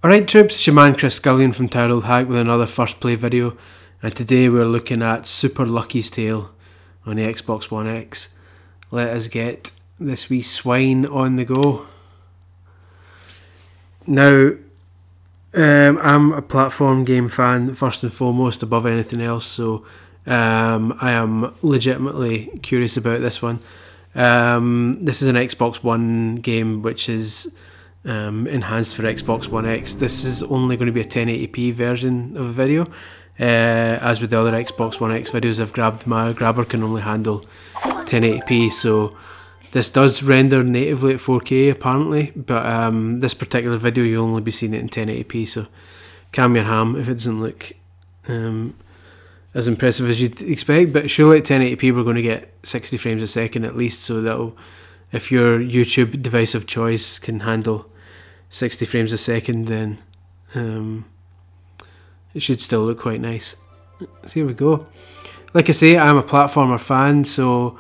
Alright troops, it's your man Chris Scullion from Tyrrell Hack with another first play video, and today we're looking at Super Lucky's Tale on the Xbox One X. Let us get this wee swine on the go. Now, I'm a platform game fan first and foremost above anything else, so I am legitimately curious about this one. This is an Xbox One game which is enhanced for Xbox One X. This is only going to be a 1080p version of a video. As with the other Xbox One X videos I've grabbed, my grabber can only handle 1080p, so this does render natively at 4K apparently, but this particular video you'll only be seeing it in 1080p, so calm your ham if it doesn't look as impressive as you'd expect. But surely at 1080p we're going to get 60 frames a second at least, so that'll, if your YouTube device of choice can handle 60 frames a second, then it should still look quite nice. So here we go. Like I say, I'm a platformer fan, so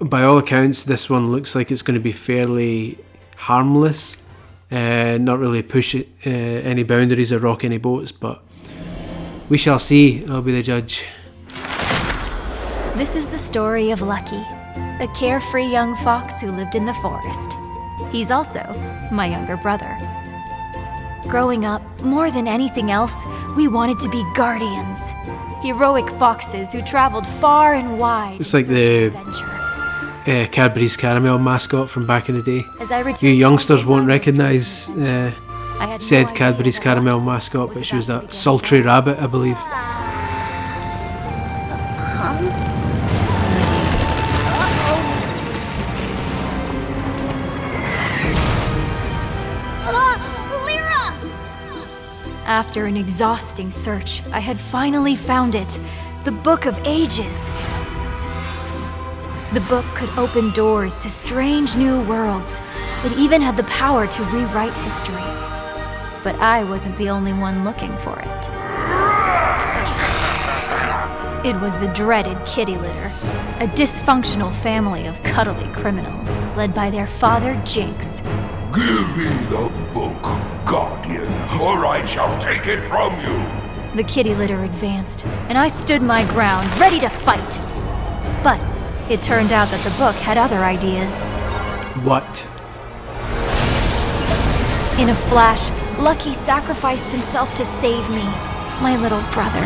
by all accounts this one looks like it's going to be fairly harmless, not really push any boundaries or rock any boats, but we shall see. I'll be the judge. This is the story of Lucky, a carefree young fox who lived in the forest. He's also my younger brother. Growing up, more than anything else, we wanted to be guardians. Heroic foxes who traveled far and wide. It's like the Cadbury's Caramel mascot from back in the day. You youngsters won't recognise said Cadbury's Caramel mascot, but she was that sultry rabbit, I believe. After an exhausting search, I had finally found it. The Book of Ages. The book could open doors to strange new worlds. It even had the power to rewrite history. But I wasn't the only one looking for it. It was the dreaded kitty litter, a dysfunctional family of cuddly criminals, led by their father, Jinx. Give me the book, Guardian, or I shall take it from you. The kitty litter advanced, and I stood my ground, ready to fight. But it turned out that the book had other ideas. What? In a flash, Lucky sacrificed himself to save me, my little brother.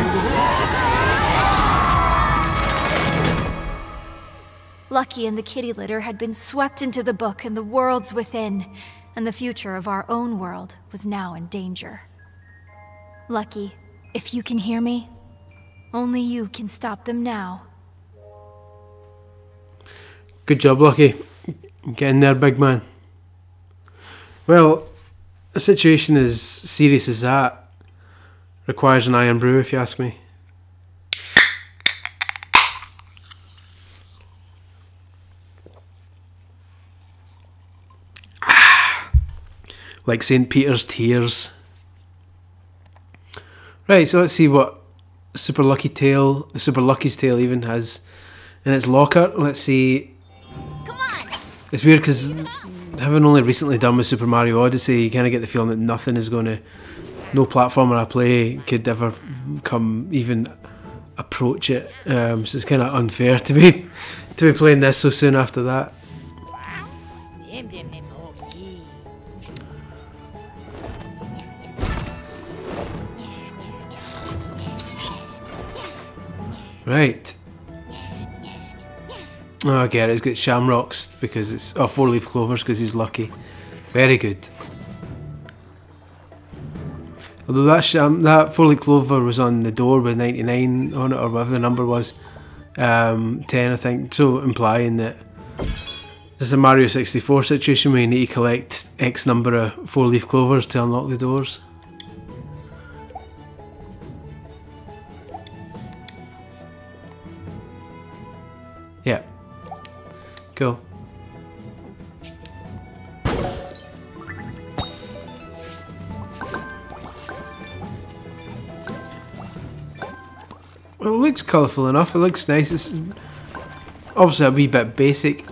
Lucky and the kitty litter had been swept into the book and the worlds within, and the future of our own world was now in danger. Lucky, if you can hear me, only you can stop them now. Good job, Lucky. Get in there, big man. Well, a situation as serious as that requires an iron brew, if you ask me. Like St. Peter's tears. Right, so let's see what Super Lucky's Tale even has in its locker. Let's see. Come on. It's weird because having only recently done with Super Mario Odyssey, you kind of get the feeling that nothing is going to, no platformer I play could ever come even approach it. So it's kind of unfair to be playing this so soon after that. Right. Oh, I get it. It's got shamrocks because it's... Oh, four-leaf clovers because he's lucky. Very good. Although that four-leaf clover was on the door with 99 on it, or whatever the number was. 10, I think. So implying that this is a Mario 64 situation where you need to collect X number of four-leaf clovers to unlock the doors. Yeah. Go. Well, it looks colourful enough. It looks nice. It's obviously a wee bit basic,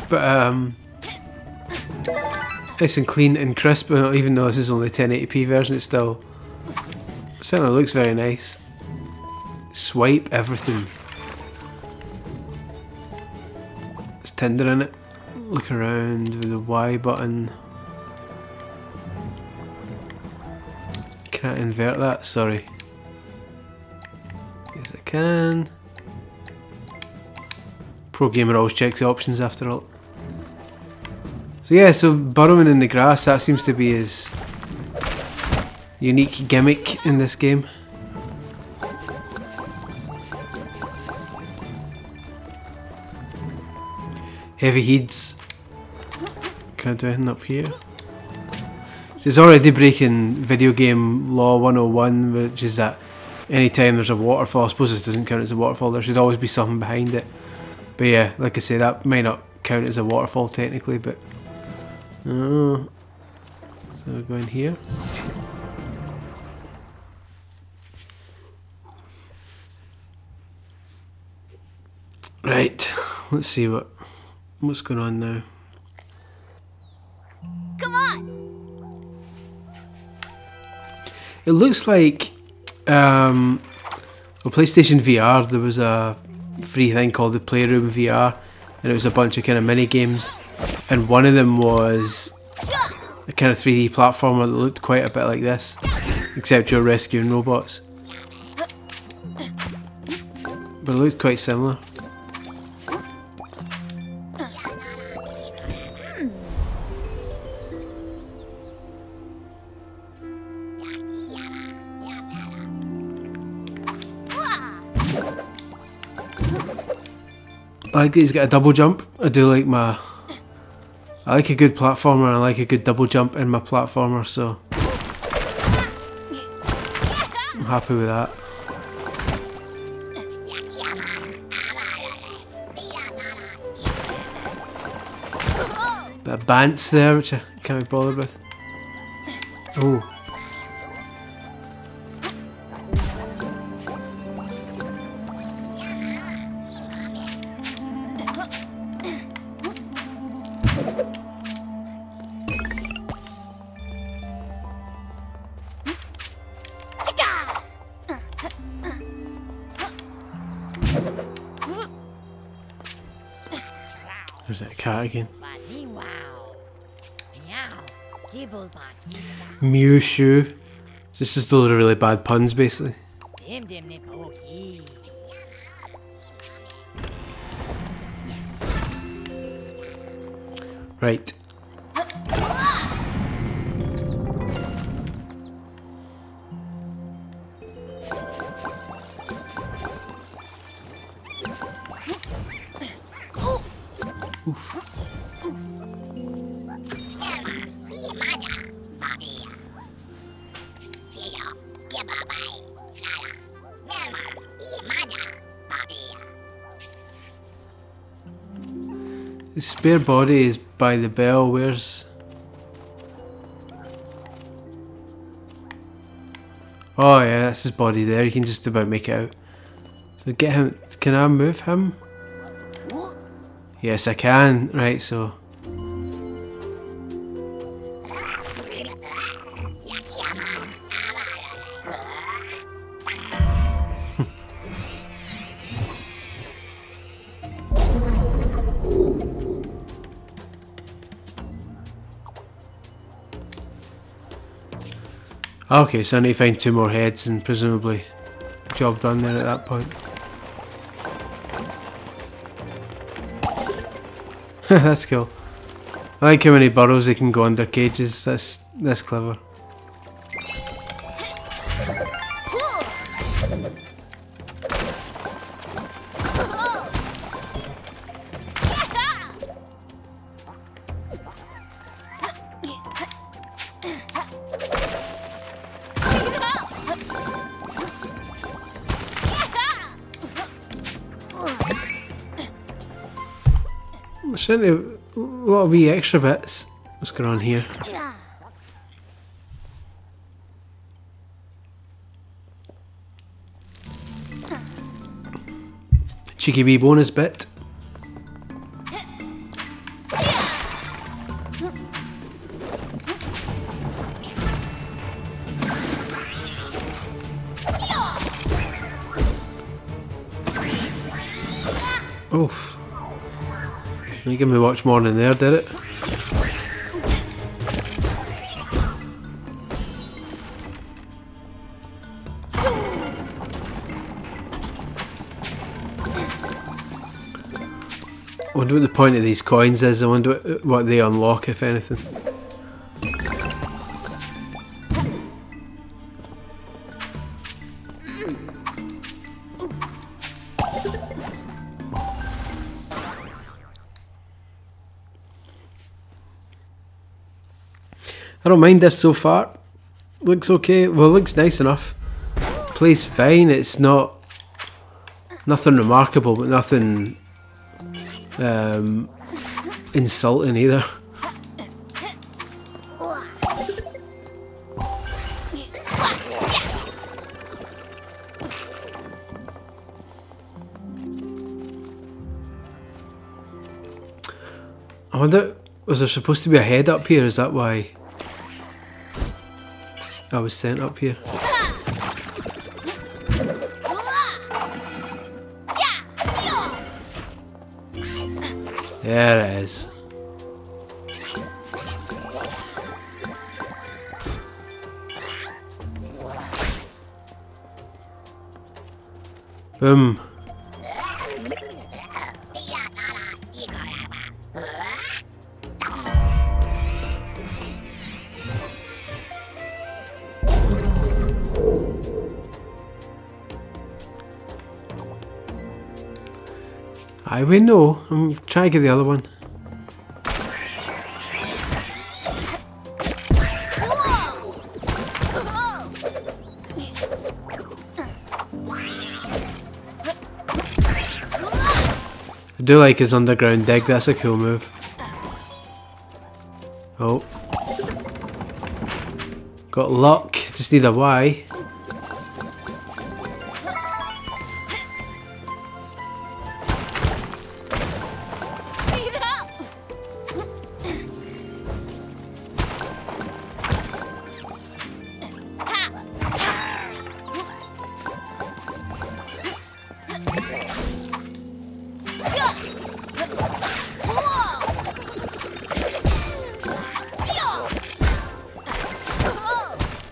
but nice and clean and crisp, even though this is only 1080p version, it still certainly looks very nice. Swipe everything. There's Tinder in it. Look around with the Y button. Can I invert that? Sorry. Yes, I can. Pro gamer always checks the options after all. So yeah, so burrowing in the grass, that seems to be his unique gimmick in this game. Heavy heeds. Can I do anything up here? So it's already breaking video game law 101, which is that anytime there's a waterfall, I suppose this doesn't count as a waterfall, there should always be something behind it. But yeah, like I say, that might not count as a waterfall technically, but... Oh. So we go in here. Right, let's see what's going on now. Come on! It looks like on PlayStation VR there was a free thing called the Playroom VR, and it was a bunch of kind of mini games, and one of them was a kind of 3D platformer that looked quite a bit like this, except you're rescuing robots. But it looked quite similar. I like that he's got a double jump. I like a good platformer, and I like a good double jump in my platformer, so I'm happy with that. Bit of bants there, which I can't be bothered with. Oh. There's that cat again. Mew Shoo. This is those are really bad puns, basically. Right. Oof. The spare body is by the bell. Where's... Oh yeah, that's his body there. You can just about make it out. So get him. Can I move him? Yes, I can. Right, so... Okay, so I need to find 2 more heads and presumably job done there at that point. That's cool. I like how many burrows they can go under cages. That's clever. There's certainly a lot of wee extra bits. What's going on here? Cheeky wee bonus bit. Oof. Didn't give me much more than there, did it? I wonder what the point of these coins is. I wonder what they unlock, if anything. I don't mind this so far. Looks okay. Well, looks nice enough. Plays fine. It's not nothing remarkable, but nothing insulting either. I wonder, was there supposed to be a head up here? Is that why I was sent up here? There it is. Boom. We know. I'm trying to get the other one. I do like his underground dig. That's a cool move. Oh. Got luck. Just need a Y.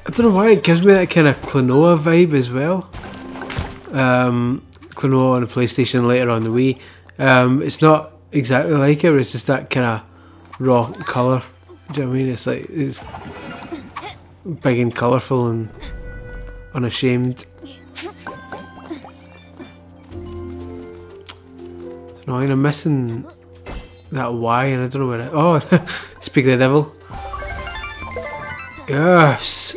I don't know why it gives me that kind of Klonoa vibe as well. Klonoa on the PlayStation, later on the Wii. It's not exactly like it, but it's just that kind of raw colour. Do you know what I mean? It's like, it's big and colourful and unashamed. It's annoying, I'm missing that Y and I don't know where it... Oh, speak of the devil. Yes!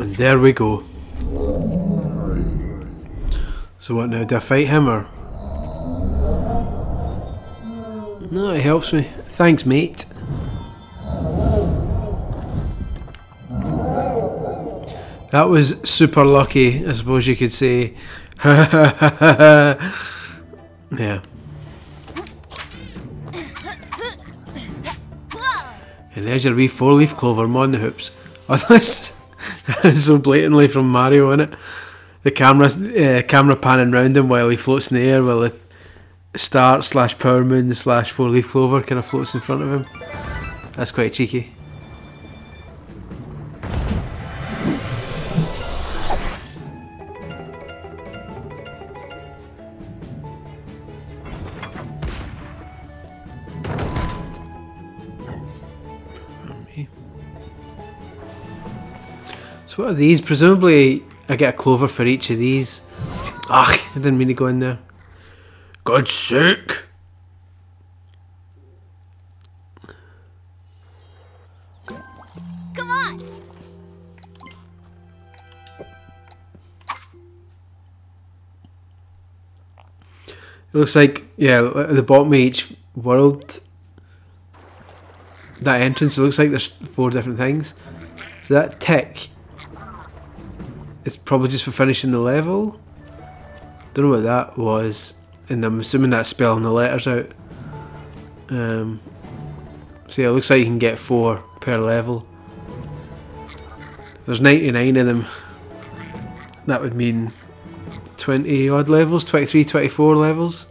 And there we go. So what now, do I fight him or? No, it helps me. Thanks, mate. That was super lucky, I suppose you could say. Yeah. And there's your wee 4-leaf clover, I'm on the hoops. Oh, that's so blatantly from Mario, isn't it? The camera panning round him while he floats in the air, while the star / power moon / 4-leaf clover kind of floats in front of him. That's quite cheeky. So what are these? Presumably I get a clover for each of these. Ugh, I didn't mean to go in there. God's sake! Come on! It looks like, yeah, at the bottom of each world, that entrance, it looks like there's 4 different things. So that tick It's probably just for finishing the level. Don't know what that was, and I'm assuming that's spelling the letters out. So yeah, it looks like you can get 4 per level. There's 99 of them. That would mean 20 odd levels, 23, 24 levels.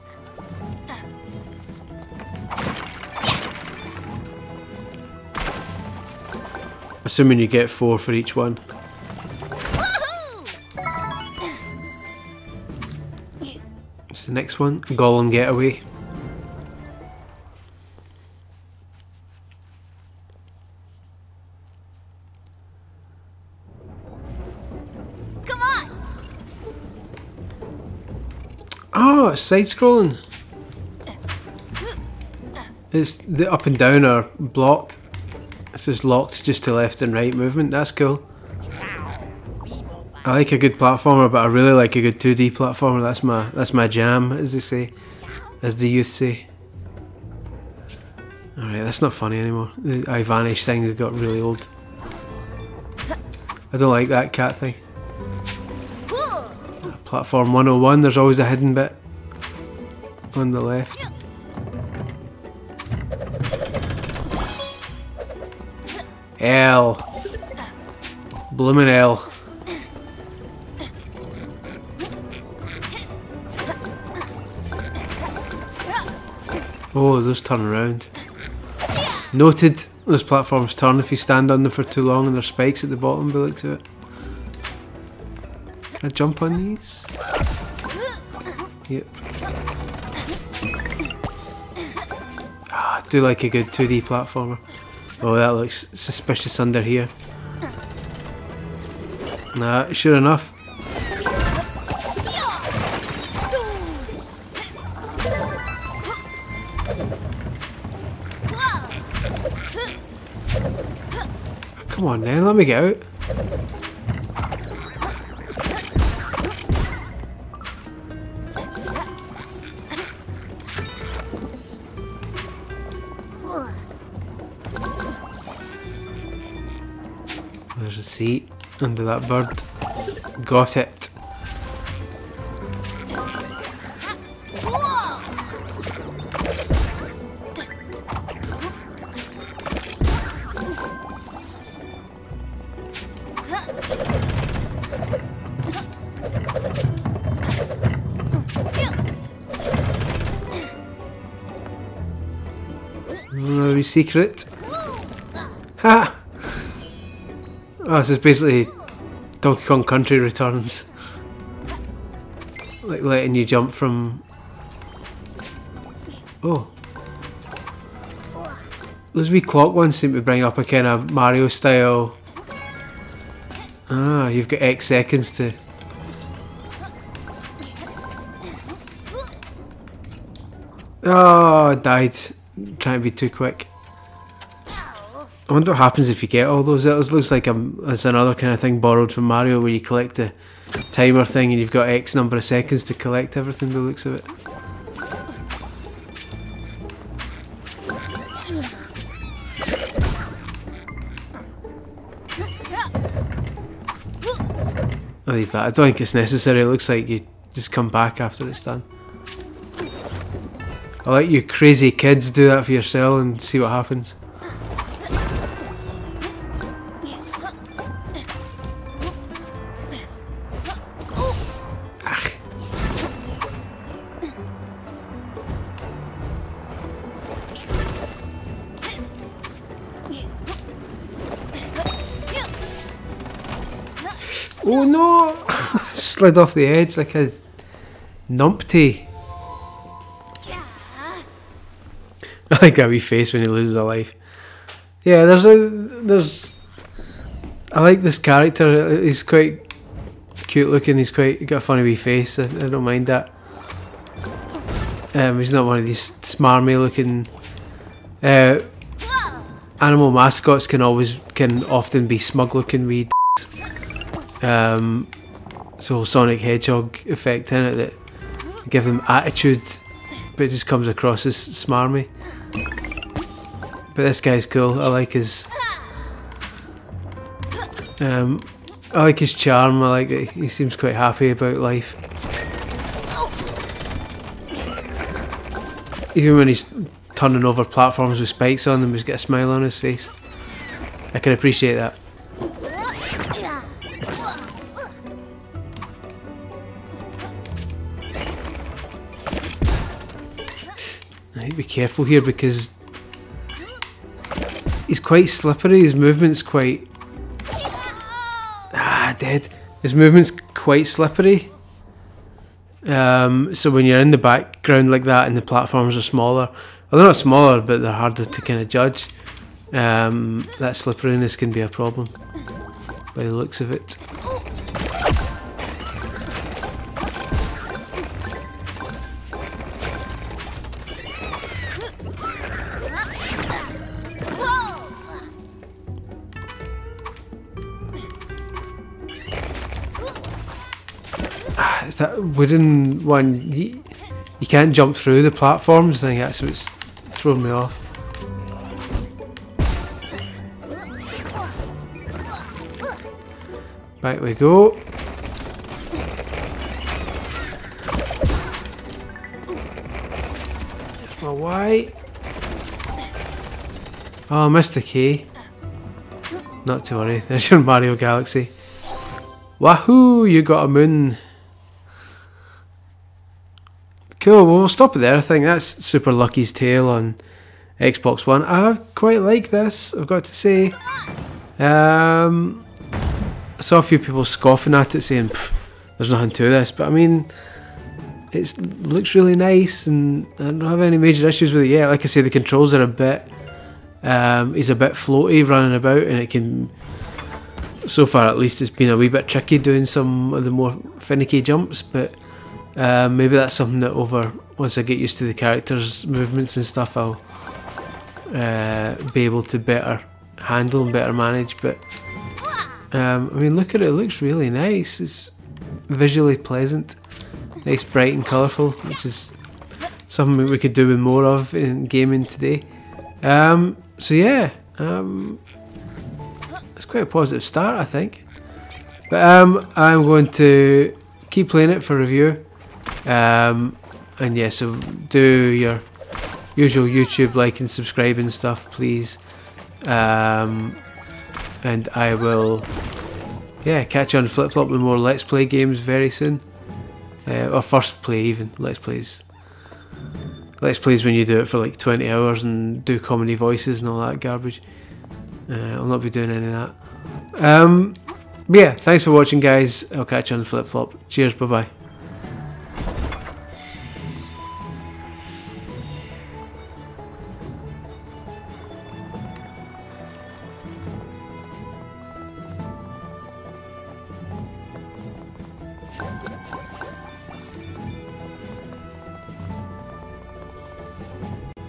Assuming you get 4 for each one. What's the next one? Golem Getaway. Come on! Oh, it's side-scrolling. It's the up and down are blocked. It's just locked just to left and right movement. That's cool. I like a good platformer, but I really like a good 2D platformer. That's my jam, as they say, as the youth say. Alright, that's not funny anymore. The I vanish thing has got really old. I don't like that cat thing. Platform 101, there's always a hidden bit on the left. L. Bloomin' L. Oh, those turn around. Noted, those platforms turn if you stand on them for too long and there's spikes at the bottom by the looks of it. Can I jump on these? Yep. Ah, I do like a good 2D platformer. Oh, that looks suspicious under here. Nah, sure enough. Come on then, let me get out. There's a seat under that bird. Got it. Another secret. Ha! Oh, this is basically Donkey Kong Country Returns. Like letting you jump from... Oh. Those wee clock ones seem to bring up a kind of Mario style... Ah, you've got X seconds to... Oh, I died. Trying to be too quick. I wonder what happens if you get all those. It looks like it's another kind of thing borrowed from Mario where you collect the timer thing and you've got X number of seconds to collect everything by the looks of it. I leave that. I don't think it's necessary. It looks like you just come back after it's done. I'll let you crazy kids do that for yourself and see what happens. Oh no! Slid off the edge like a numpty. I like that wee face when he loses a life. Yeah, there's. I like this character. He's quite cute looking. He's got a funny wee face. I don't mind that. He's not one of these smarmy looking. Animal mascots can often be smug looking wee. So Sonic Hedgehog effect in it that give them attitude, but it just comes across as smarmy. But this guy's cool. I like his I like his charm. I like that he seems quite happy about life. Even when he's turning over platforms with spikes on them, he's got a smile on his face. I can appreciate that. I need to be careful here because he's quite slippery. His movement's quite... dead. His movement's quite slippery. So when you're in the background like that and the platforms are smaller, well, they're not smaller, but they're harder to kind of judge. That slipperiness can be a problem by the looks of it. It's that wooden one. You can't jump through the platforms. I think that's what's thrown me off. Back we go. There's my Y. Oh, I missed a K. Not to worry. There's your Mario Galaxy. Wahoo! You got a moon. Cool, well, we'll stop it there. I think that's Super Lucky's Tale on Xbox One. I quite like this, I've got to say. I saw a few people scoffing at it, saying, there's nothing to this, but I mean, it looks really nice, and I don't have any major issues with it yet. Like I say, the controls are a bit, he's a bit floaty running about, and it can, so far at least, it's been a wee bit tricky doing some of the more finicky jumps, but maybe that's something that once I get used to the characters' movements and stuff, I'll be able to better handle and better manage. But I mean, look at it, it looks really nice. It's visually pleasant, nice, bright and colourful, which is something we could do with more of in gaming today. So yeah, it's quite a positive start, I think. But I'm going to keep playing it for review. And yeah, so do your usual YouTube like and subscribe and stuff, please. And I will, yeah, catch you on Flip Flop with more Let's Play games very soon. Or first play even, Let's Plays. Let's Plays when you do it for like 20 hours and do comedy voices and all that garbage. I'll not be doing any of that. But yeah, thanks for watching, guys. I'll catch you on Flip Flop. Cheers, bye bye.